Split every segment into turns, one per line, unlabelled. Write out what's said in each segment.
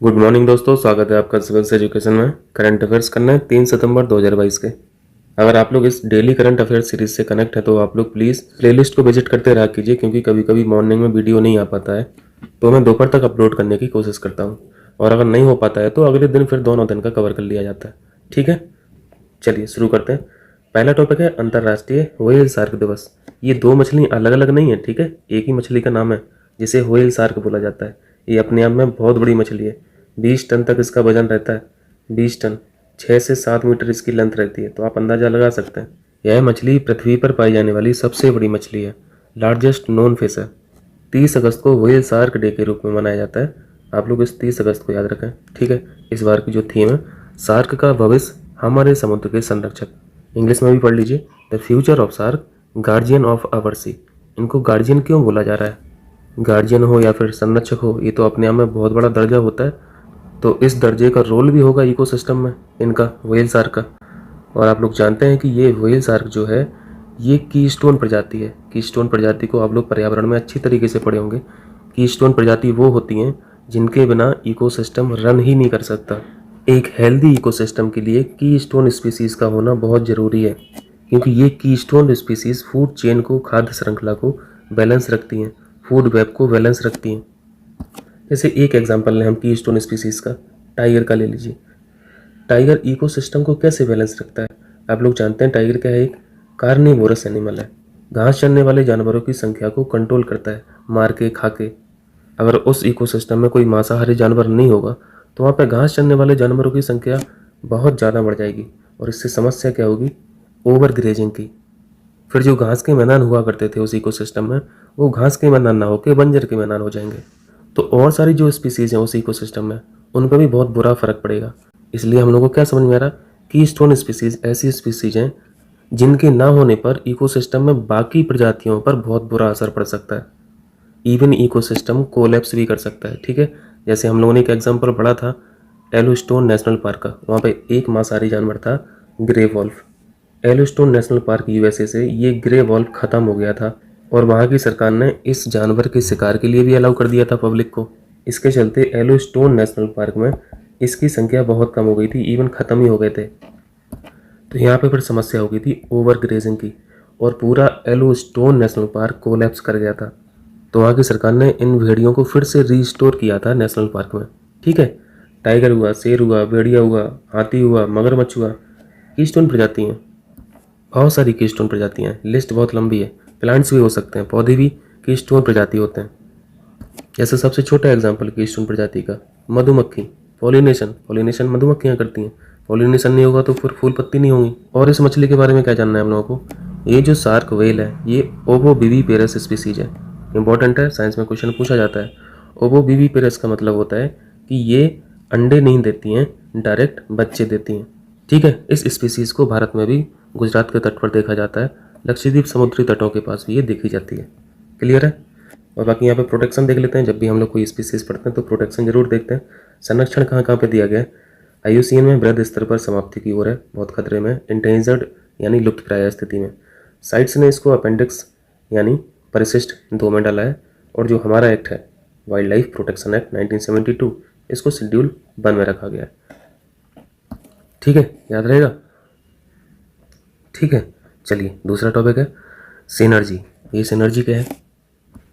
Good morning दोस्तों, स्वागत है आपका सिविल्स एजुकेशन में। करंट अफेयर्स करना है 3 सितंबर 2022 के। अगर आप लोग इस डेली करंट अफेयर्स सीरीज से कनेक्ट है तो आप लोग प्लीज़ प्लेलिस्ट को विजिट करते रहा कीजिए, क्योंकि कभी कभी मॉर्निंग में वीडियो नहीं आ पाता है तो मैं दोपहर तक अपलोड करने की कोशिश करता हूँ, और अगर नहीं हो पाता है तो अगले दिन फिर दोनों दिन का कवर कर लिया जाता है। ठीक है, चलिए शुरू करते हैं। पहला टॉपिक है अंतर्राष्ट्रीय व्हेल शार्क दिवस। ये दो मछली अलग अलग नहीं है, ठीक है, एक ही मछली का नाम है जिसे व्हेल शार्क बोला जाता है। ये अपने आप में बहुत बड़ी मछली है, 20 टन तक इसका वजन रहता है। 20 टन, 6 से 7 मीटर इसकी लेंथ रहती है, तो आप अंदाज़ा लगा सकते हैं। यह मछली पृथ्वी पर पाई जाने वाली सबसे बड़ी मछली है, लार्जेस्ट नोन फिश है। 30 अगस्त को व्हेल शार्क डे के रूप में मनाया जाता है। आप लोग इस 30 अगस्त को याद रखें, ठीक है। इस बार की जो थीम है, शार्क का भविष्य हमारे समुद्र के संरक्षक। इंग्लिश में भी पढ़ लीजिए, the future of shark, guardian of our sea. इनको गार्जियन क्यों बोला जा रहा है? गार्जियन हो या फिर संरक्षक हो, ये तो अपने आप में बहुत बड़ा दर्जा होता है, तो इस दर्जे का रोल भी होगा इकोसिस्टम में इनका, व्हेल शार्क का। और आप लोग जानते हैं कि ये व्हेल शार्क जो है ये कीस्टोन प्रजाति है। कीस्टोन प्रजाति को आप लोग पर्यावरण में अच्छी तरीके से पढ़े होंगे। कीस्टोन प्रजाति वो होती हैं जिनके बिना इकोसिस्टम रन ही नहीं कर सकता। एक हेल्दी इकोसिस्टम के लिए कीस्टोन स्पीसीज का होना बहुत ज़रूरी है, क्योंकि ये कीस्टोन स्पीसीज फूड चेन को, खाद्य श्रृंखला को बैलेंस रखती हैं, फूड वेब को बैलेंस रखती हैं। जैसे एक एग्जांपल लें हम कीस्टोन स्पीसीज का, टाइगर का ले लीजिए। टाइगर इकोसिस्टम को कैसे बैलेंस रखता है? आप लोग जानते हैं टाइगर क्या है? एक कार्निवोरस एनिमल है, घास चरने वाले जानवरों की संख्या को कंट्रोल करता है, मार के, खा के। अगर उस इकोसिस्टम में कोई मांसाहारी जानवर नहीं होगा तो वहाँ पे घास चरने वाले जानवरों की संख्या बहुत ज़्यादा बढ़ जाएगी, और इससे समस्या क्या होगी? ओवर ग्रेजिंग की। फिर जो घास के मैदान हुआ करते थे उस इकोसिस्टम में, वो घास के मैदान ना होकर बंजर के मैदान हो जाएंगे। तो और सारी जो स्पीसीज हैं उस इकोसिस्टम में, उन पर भी बहुत बुरा फर्क पड़ेगा। इसलिए हम लोगों को क्या समझ में आ रहा, कीस्टोन स्पीसीज ऐसी स्पीसीज हैं जिनके ना होने पर इकोसिस्टम में बाकी प्रजातियों पर बहुत बुरा असर पड़ सकता है। इवन इकोसिस्टम कोलैप्स भी कर सकता है, ठीक है। जैसे हम लोगों ने एक एग्जांपल पढ़ा था येलोस्टोन नेशनल पार्क का, वहाँ पे एक मांसाहारी जानवर था, grey wolf. Yellowstone National Park USA से ये ग्रे वॉल्फ खत्म हो गया था, और वहाँ की सरकार ने इस जानवर के शिकार के लिए भी अलाउ कर दिया था पब्लिक को। इसके चलते येलोस्टोन नेशनल पार्क में इसकी संख्या बहुत कम हो गई थी, इवन ख़त्म ही हो गए थे। तो यहाँ पे फिर समस्या हो गई थी ओवर ग्रेजिंग की, और पूरा येलोस्टोन नेशनल पार्क कोलैप्स कर गया था। तो वहाँ की सरकार ने इन भेड़ियों को फिर से रीस्टोर किया था नेशनल पार्क में, ठीक है। टाइगर हुआ, शेर हुआ, भेड़िया हुआ, हाथी हुआ, मगरमच्छ हुआ, कीस्टोन प्रजाति हैं, बहुत सारी कीस्टोन प्रजातियाँ हैं, लिस्ट बहुत लंबी है। प्लांट्स भी हो सकते हैं, पौधे भी कीस्टोन प्रजाति होते हैं। जैसे सबसे छोटा एग्जाम्पल कीस्टोन प्रजाति का, मधुमक्खी। पॉलिनेशन, पॉलिनेशन मधुमक्खियाँ करती हैं, पॉलिनेशन नहीं होगा तो फिर फूल पत्ती नहीं होंगी। और इस मछली के बारे में क्या जानना है हम लोगों को? ये जो शार्क वेल है ये ओबोविविपेरस स्पीसीज है। इंपॉर्टेंट है, साइंस में क्वेश्चन पूछा जाता है। ओबोविविपेरस का मतलब होता है कि ये अंडे नहीं देती हैं, डायरेक्ट बच्चे देती हैं, ठीक है। इस स्पीसीज को भारत में भी गुजरात के तट पर देखा जाता है, लक्षद्वीप समुद्री तटों के पास भी ये देखी जाती है। क्लियर है? और बाकी यहाँ पे प्रोटेक्शन देख लेते हैं। जब भी हम लोग कोई स्पीसीज पढ़ते हैं तो प्रोटेक्शन जरूर देखते हैं। संरक्षण कहाँ कहाँ पे दिया गया है? IUCN में वृहद स्तर पर समाप्ति की ओर है, बहुत खतरे में, इंडेंजर्ड यानी लुप्तप्राय स्थिति में। साइट्स ने इसको अपेंडिक्स यानी परिशिष्ट 2 में डाला है, और जो हमारा एक्ट है वाइल्ड लाइफ प्रोटेक्शन एक्ट 1972, इसको शेड्यूल 1 में रखा गया है, ठीक है, याद रहेगा, ठीक है। चलिए दूसरा टॉपिक है सिनर्जी। ये सिनर्जी क्या है?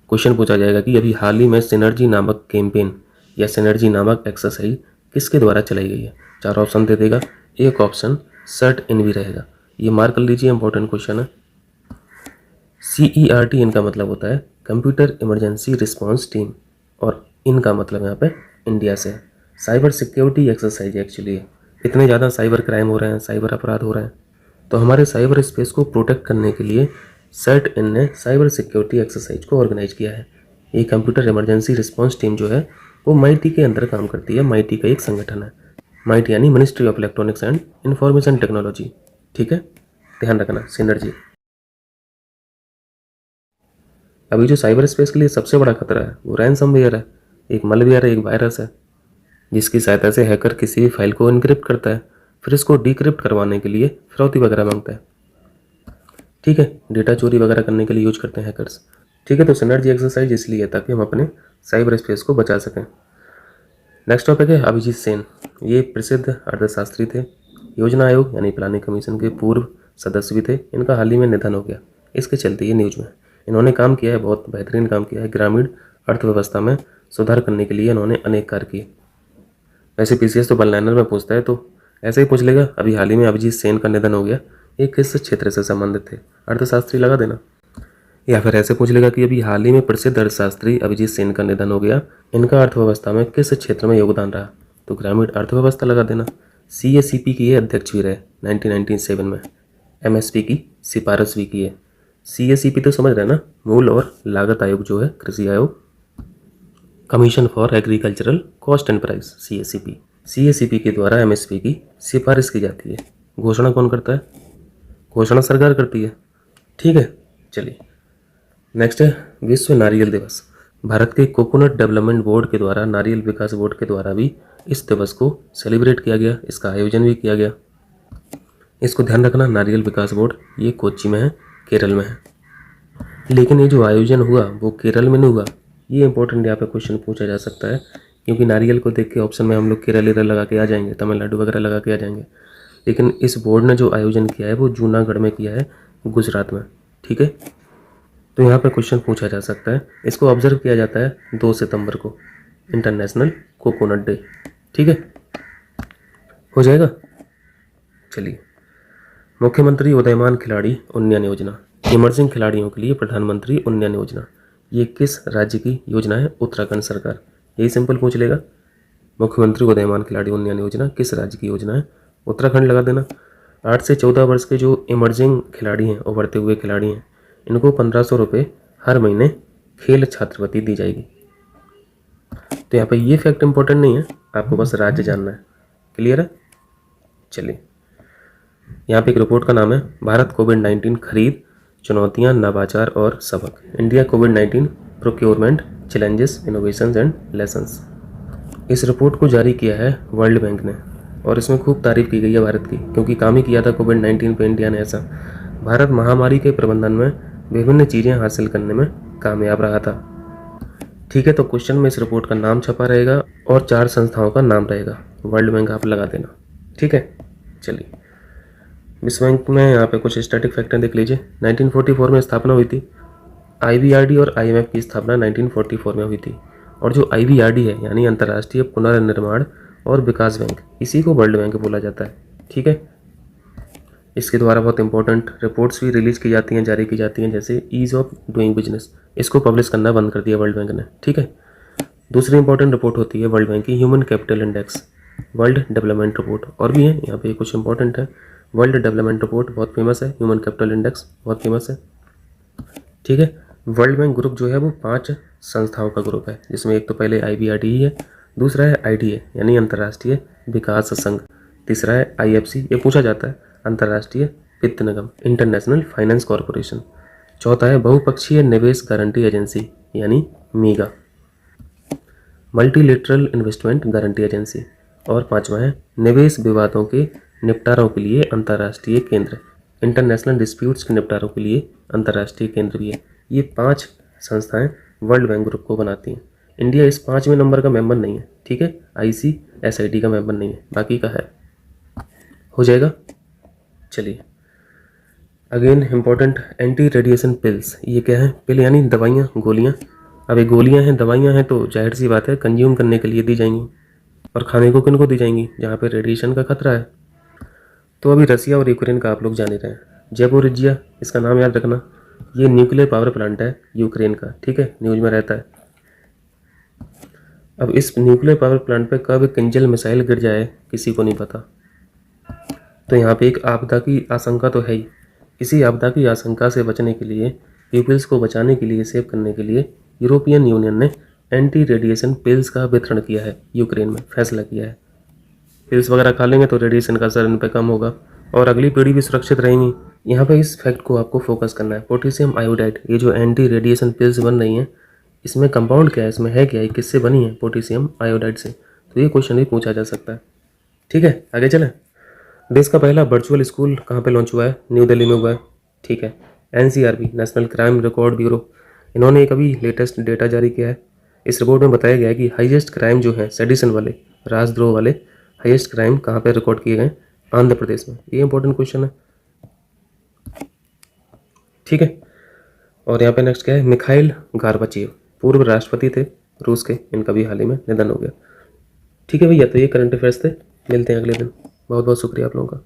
क्वेश्चन पूछा जाएगा कि अभी हाल ही में सिनर्जी नामक कैंपेन या सिनर्जी नामक एक्सरसाइज किसके द्वारा चलाई गई है? 4 ऑप्शन दे देगा, एक ऑप्शन सर्ट इन भी रहेगा। ये मार्क कर लीजिए, इंपॉर्टेंट क्वेश्चन है। CERT इनका मतलब होता है कंप्यूटर इमरजेंसी रिस्पॉन्स टीम, और इनका मतलब यहाँ पे इंडिया से है। Cyber security exercise actually. इतने ज़्यादा साइबर क्राइम हो रहे हैं, साइबर अपराध हो रहे हैं, तो हमारे साइबर स्पेस को प्रोटेक्ट करने के लिए सर्ट इन ने साइबर सिक्योरिटी एक्सरसाइज को ऑर्गेनाइज किया है। ये कंप्यूटर इमरजेंसी रिस्पॉन्स टीम जो है वो MIT के अंदर काम करती है। MIT का एक संगठन है, MIT यानी ministry of electronics and information technology, ठीक है, ध्यान रखना। सिनर्जी। अभी जो साइबर स्पेस के लिए सबसे बड़ा खतरा है वो रैनसमवेयर है। एक मलवेयर है, एक वायरस है, जिसकी सहायता से हैकर किसी भी फाइल को इनक्रिप्ट करता है, फिर इसको डिक्रिप्ट करवाने के लिए फिरौती वगैरह मांगता है, ठीक है। डेटा चोरी वगैरह करने के लिए यूज करते हैं हैकर्स, ठीक है। तो सिनर्जी एक्सरसाइज इसलिए है ताकि हम अपने साइबर स्पेस को बचा सकें। नेक्स्ट टॉपिक है अभिजीत सेन। ये प्रसिद्ध अर्थशास्त्री थे, योजना आयोग यानी प्लानिंग कमीशन के पूर्व सदस्य भी थे। इनका हाल ही में निधन हो गया, इसके चलते ये न्यूज में। इन्होंने काम किया है, बहुत बेहतरीन काम किया है। ग्रामीण अर्थव्यवस्था में सुधार करने के लिए इन्होंने अनेक कार्य किए। वैसे पीसीएस तो वन लाइनर में पूछता है, तो ऐसे ही पूछ लेगा अभी हाल ही में अभिजीत सेन का निधन हो गया, ये किस क्षेत्र से संबंधित थे, अर्थशास्त्री लगा देना। या फिर ऐसे पूछ लेगा कि अभी हाल ही में प्रसिद्ध अर्थशास्त्री अभिजीत सेन का निधन हो गया, इनका अर्थव्यवस्था में किस क्षेत्र में योगदान रहा, तो ग्रामीण अर्थव्यवस्था लगा देना। सीएसीपी की ये अध्यक्ष भी रहे 1997 में, एमएसपी की सिफारिश भी की है। सीएसीपी तो समझ रहे हैं ना, मूल और लागत आयोग जो है, कृषि आयोग, commission for agricultural cost and price, CACP. CACP के द्वारा एमएसपी की सिफारिश की जाती है। घोषणा कौन करता है? घोषणा सरकार करती है। ठीक है, चलिए नेक्स्ट है विश्व नारियल दिवस। भारत के कोकोनट डेवलपमेंट बोर्ड के द्वारा, नारियल विकास बोर्ड के द्वारा भी इस दिवस को सेलिब्रेट किया गया, इसका आयोजन भी किया गया। इसको ध्यान रखना, नारियल विकास बोर्ड ये कोच्चि में है, केरल में है। लेकिन ये जो आयोजन हुआ वो केरल में नहीं हुआ, ये इंपॉर्टेंट यहाँ पे क्वेश्चन पूछा जा सकता है, क्योंकि नारियल को देख के ऑप्शन में हम लोग केरल लगा के आ जाएंगे, तमिलनाडु वगैरह लगा के आ जाएंगे। लेकिन इस बोर्ड ने जो आयोजन किया है वो जूनागढ़ में किया है, गुजरात में। ठीक है, तो यहाँ पर क्वेश्चन पूछा जा सकता है। इसको ऑब्जर्व किया जाता है 2 सितंबर को, इंटरनेशनल कोकोनट डे। ठीक है, हो जाएगा। चलिए, मुख्यमंत्री उदयमान खिलाड़ी उन्नयन योजना, इमर्जिंग खिलाड़ियों के लिए प्रधानमंत्री उन्नयन योजना, ये किस राज्य की योजना है? उत्तराखंड सरकार। यही सिंपल पूछ लेगा, मुख्यमंत्री उदयमान खिलाड़ी उन्नयन योजना किस राज्य की योजना है? उत्तराखंड लगा देना। 8 से 14 वर्ष के जो इमर्जिंग खिलाड़ी हैं, उभरते हुए खिलाड़ी हैं, इनको 1500 रुपये हर महीने खेल छात्रवृत्ति दी जाएगी। तो यहाँ पे ये फैक्ट इंपॉर्टेंट नहीं है, आपको बस राज्य जानना है। क्लियर है? चलिए, यहाँ पे एक रिपोर्ट का नाम है भारत कोविड-19 खरीद, चुनौतियाँ, नवाचार और सबक, India covid procurement challenges, innovations and lessons. इस रिपोर्ट को जारी किया है वर्ल्ड बैंक ने, और इसमें खूब तारीफ की गई है भारत की, क्योंकि काम ही किया था कोविड-19 पे इंडिया ने। ऐसा भारत महामारी के प्रबंधन में विभिन्न चीज़ें हासिल करने में कामयाब रहा था। ठीक है, तो क्वेश्चन में इस रिपोर्ट का नाम छपा रहेगा और 4 संस्थाओं का नाम रहेगा, वर्ल्ड बैंक आप लगा देना। ठीक है, चलिए, विश्व बैंक में यहाँ पे कुछ स्टैटिक फैक्टर देख लीजिए। 1944 में स्थापना हुई थी। आईवीआरडी और आईएमएफ की स्थापना 1944 में हुई थी। और जो आईवीआरडी है यानी अंतर्राष्ट्रीय पुनर्निर्माण और विकास बैंक, इसी को वर्ल्ड बैंक बोला जाता है। ठीक है, इसके द्वारा बहुत इंपॉर्टेंट रिपोर्ट्स भी रिलीज की जाती हैं, जारी की जाती हैं, जैसे ईज ऑफ डूइंग बिजनेस, इसको पब्लिश करना बंद कर दिया वर्ल्ड बैंक ने। ठीक है, दूसरी इंपॉर्टेंट रिपोर्ट होती है वर्ल्ड बैंक की human capital index, world development report, और भी है यहाँ पे कुछ इंपॉर्टेंट है। वर्ल्ड डेवलपमेंट रिपोर्ट बहुत फेमस है, ह्यूमन कैपिटल इंडेक्स बहुत फेमस है। ठीक है, वर्ल्ड बैंक ग्रुप जो है वो 5 संस्थाओं का ग्रुप है, जिसमें एक तो पहले आईवीआरडी ही है, दूसरा है आईडीए यानी अंतर्राष्ट्रीय विकास संघ, तीसरा है आईएफसी, ये पूछा जाता है, अंतर्राष्ट्रीय वित्त निगम, इंटरनेशनल फाइनेंस कॉरपोरेशन, चौथा है बहुपक्षीय निवेश गारंटी एजेंसी यानी मीगा, मल्टीलेटरल इन्वेस्टमेंट गारंटी एजेंसी, और पांचवा है निवेश विवादों के निपटारों के लिए अंतर्राष्ट्रीय केंद्र, इंटरनेशनल डिस्प्यूट्स के निपटारों के लिए अंतर्राष्ट्रीय केंद्र भी है। ये 5 संस्थाएं वर्ल्ड बैंक ग्रुप को बनाती हैं। इंडिया इस 5वें नंबर का मेंबर नहीं है। ठीक है, ICSID का मेंबर नहीं है, बाकी का है। हो जाएगा। चलिए, again important, anti radiation pills, ये क्या है? पिल यानी दवाइयाँ, गोलियाँ। अब ये गोलियाँ हैं, दवाइयाँ हैं, तो जाहिर सी बात है कंज्यूम करने के लिए दी जाएंगी, और खाने को किन को दी जाएंगी? जहाँ पे रेडिएशन का खतरा है। तो अभी रसिया और यूक्रेन का आप लोग जान ही रहे हैं, ज़ैपोरिज्जिया, इसका नाम याद रखना, ये न्यूक्लियर पावर प्लांट है यूक्रेन का। ठीक है, न्यूज़ में रहता है। अब इस न्यूक्लियर पावर प्लांट पे कब किंजल मिसाइल गिर जाए किसी को नहीं पता। तो यहाँ पे एक आपदा की आशंका तो है ही। इसी आपदा की आशंका से बचने के लिए, पीपल्स को बचाने के लिए, सेव करने के लिए यूरोपियन यूनियन ने एंटी रेडिएशन पिल्स का वितरण किया है यूक्रेन में, फैसला किया है। पिल्स वगैरह खा लेंगे तो रेडिएशन का असर इन पर कम होगा और अगली पीढ़ी भी सुरक्षित रहेंगी। यहाँ पे इस फैक्ट को आपको फोकस करना है। पोटेशियम आयोडाइड, ये जो एंटी रेडिएशन पिल्स बन रही हैं, इसमें कंपाउंड क्या है, इसमें है क्या है, किससे बनी है? पोटेशियम आयोडाइड से। तो ये क्वेश्चन भी पूछा जा सकता है। ठीक है, आगे चलें। देश का पहला वर्चुअल स्कूल कहाँ पे लॉन्च हुआ है? न्यू दिल्ली में हुआ है। ठीक है, NCRB, national crime record bureau, इन्होंने एक अभी लेटेस्ट डेटा जारी किया है। इस रिपोर्ट में बताया गया है कि हाईएस्ट क्राइम जो है सेडिशन वाले, राजद्रोह वाले हाईएस्ट क्राइम कहाँ पे रिकॉर्ड किए गए? आंध्र प्रदेश में। ये इंपॉर्टेंट क्वेश्चन है, ठीक है। और यहाँ पे नेक्स्ट क्या है? मिखाइल गार्बाचेव, पूर्व राष्ट्रपति थे रूस के, इनका भी हाल ही में निधन हो गया। ठीक है भैया, तो ये करंट अफेयर्स थे, मिलते हैं अगले दिन। बहुत बहुत शुक्रिया आप लोगों का।